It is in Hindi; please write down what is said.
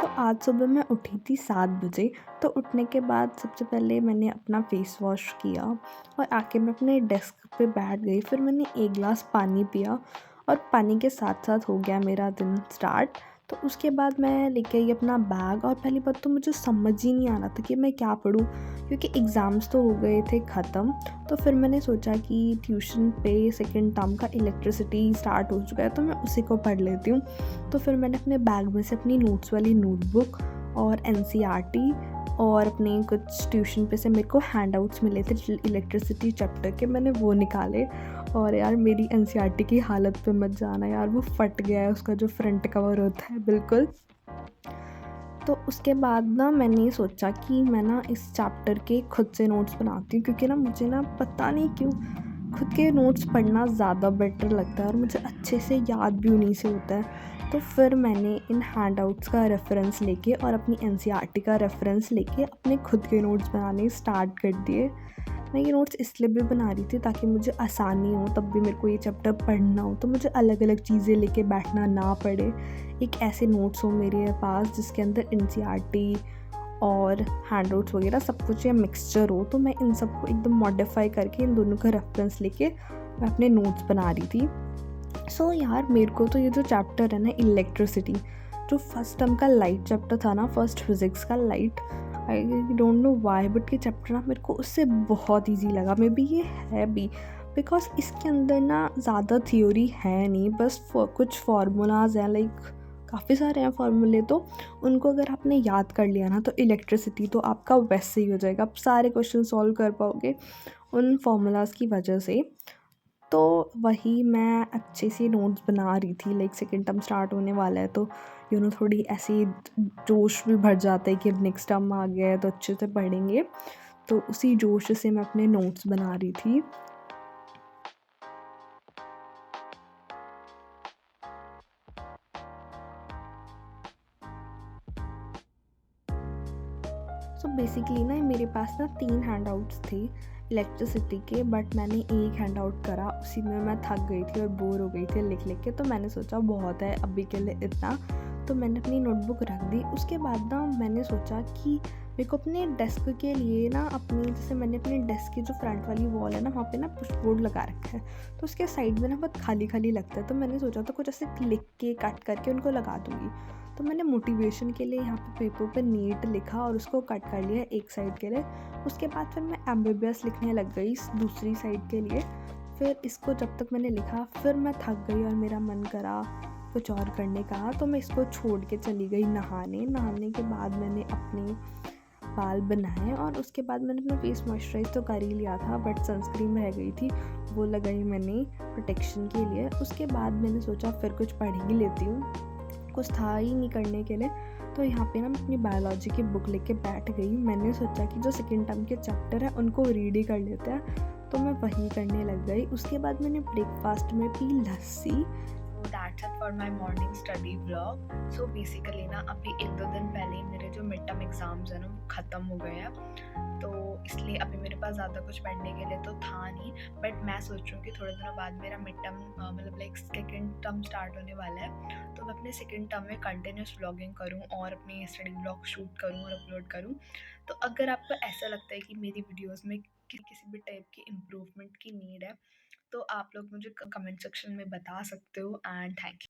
तो आज सुबह मैं उठी थी 7 बजे। तो उठने के बाद सबसे पहले मैंने अपना फ़ेस वॉश किया और आके मैं अपने डेस्क पे बैठ गई। फिर मैंने 1 ग्लास पानी पिया और पानी के साथ-साथ हो गया मेरा दिन स्टार्ट। तो उसके बाद मैं लेके आई अपना बैग और पहली बात तो मुझे समझ ही नहीं आ रहा था कि मैं क्या पढूँ, क्योंकि एग्ज़ाम्स तो हो गए थे ख़त्म। तो फिर मैंने सोचा कि ट्यूशन पे सेकंड टर्म का इलेक्ट्रिसिटी स्टार्ट हो चुका है, तो मैं उसी को पढ़ लेती हूँ। तो फिर मैंने अपने बैग में से अपनी नोट्स वाली नोटबुक और एनसीईआरटी और अपने कुछ ट्यूशन पे से मेरे को हैंडआउट्स मिले थे इलेक्ट्रिसिटी चैप्टर के, मैंने वो निकाले। और यार मेरी एनसीईआरटी की हालत पे मत जाना यार, वो फट गया है, उसका जो फ्रंट कवर होता है बिल्कुल। तो उसके बाद ना मैंने सोचा कि मैं ना इस चैप्टर के खुद से नोट्स बनाती हूँ, क्योंकि ना मुझे ना पता नहीं क्यों खुद के नोट्स पढ़ना ज़्यादा बेटर लगता है और मुझे अच्छे से याद भी उन्हीं से होता है। तो फिर मैंने इन हैंडआउट्स का रेफ़रेंस लेके और अपनी एनसीईआरटी का रेफ़रेंस लेके अपने खुद के नोट्स बनाने स्टार्ट कर दिए। मैं ये नोट्स इसलिए भी बना रही थी ताकि मुझे आसानी हो, तब भी मेरे को ये चैप्टर पढ़ना हो तो मुझे अलग-अलग चीज़ें लेके बैठना ना पड़े। एक ऐसे नोट्स हो मेरे पास जिसके अंदर एनसीईआरटी और हैंडआउट्स वगैरह सब कुछ या मिक्सचर हो, तो मैं इन सबको एकदम मॉडिफ़ाई करके इन दोनों का रेफ़रेंस लेके मैं अपने नोट्स बना रही थी। सो यार मेरे को तो ये जो चैप्टर है ना इलेक्ट्रिसिटी, जो फर्स्ट टर्म का लाइट चैप्टर था ना, फर्स्ट फिज़िक्स का light, I don't know why but ये चैप्टर ना मेरे को उससे बहुत ईज़ी लगा। मे बी ये है भी बिकॉज़ इसके अंदर ना ज़्यादा थ्योरी है नहीं, बस कुछ फार्मूलाज़ हैं, लाइक काफ़ी सारे हैं फार्मूले, तो उनको अगर आपने याद कर लिया ना तो इलेक्ट्रिसिटी तो आपका वैसे ही हो जाएगा। आप सारे क्वेश्चन सॉल्व कर पाओगे उन फार्मूलाज़ की वजह से। तो वही मैं अच्छे से नोट्स बना रही थी, लाइक सेकंड टर्म स्टार्ट होने वाला है, तो थोड़ी ऐसी जोश भी भर जाता है कि अब नेक्स्ट टर्म आ गया है तो अच्छे से पढ़ेंगे। तो उसी जोश से मैं अपने नोट्स बना रही थी। सो बेसिकली ना मेरे पास ना 3 हैंडआउट्स थे इलेक्ट्रिसिटी के, बट मैंने एक हैंडआउट करा, उसी में मैं थक गई थी और बोर हो गई थी लिख के, तो मैंने सोचा बहुत है अभी के लिए इतना। तो मैंने अपनी नोटबुक रख दी। उसके बाद ना मैंने सोचा कि मेरे को अपने डेस्क के लिए ना अपनी, जैसे मैंने अपने डेस्क की जो फ्रंट वाली वॉल है ना वहाँ पे ना पुश बोर्ड लगा रखा है, तो उसके साइड में ना बहुत खाली खाली लगता है, तो मैंने सोचा था कुछ ऐसे लिख के कट करके उनको लगा दूँगी। तो मैंने मोटिवेशन के लिए यहाँ पे पेपर पे नीट लिखा और उसको कट कर लिया एक साइड के लिए। उसके बाद फिर मैं एमबीबीएस लिखने लग गई दूसरी साइड के लिए। फिर इसको जब तक मैंने लिखा फिर मैं थक गई और मेरा मन करा कुछ और करने का, तो मैं इसको छोड़ के चली गई नहाने। नहाने के बाद मैंने अपने बाल बनाए और उसके बाद मैंने अपना फेस मॉइस्चराइज़ तो कर ही लिया था, बट सनस्क्रीन रह गई थी, वो लगाई मैंने प्रोटेक्शन के लिए। उसके बाद मैंने सोचा फिर कुछ पढ़ ही लेती हूँ, कुछ था ही नहीं करने के लिए। तो यहाँ पे ना मैं अपनी बायोलॉजी की बुक लेके बैठ गई। मैंने सोचा कि जो सेकंड टर्म के चैप्टर है उनको रीड ही कर लेते हैं, तो मैं वही करने लग गई। उसके बाद मैंने ब्रेकफास्ट में P lassi. That's it for my morning study vlog. So basically ना अभी 1-2 दिन पहले ही मेरे जो मिड टर्म एग्ज़ाम्स हैं ना वो ख़त्म हो गए हैं, तो इसलिए अभी मेरे पास ज़्यादा कुछ पढ़ने के लिए तो था नहीं। बट मैं सोच रही हूँ कि थोड़े दिनों बाद मेरा मिड टर्म मतलब लाइक सेकेंड टर्म स्टार्ट होने वाला है, तो मैं अपने सेकेंड टर्म में कंटिन्यूस व्लॉगिंग करूँ और अपनी स्टडी व्लॉग शूट करूँ और अपलोड करूँ। तो अगर आपको ऐसा लगता है कि मेरी वीडियोज़ में किसी भी टाइप की इम्प्रूवमेंट की नीड है, तो आप लोग मुझे कमेंट सेक्शन में बता सकते हो। And thank you.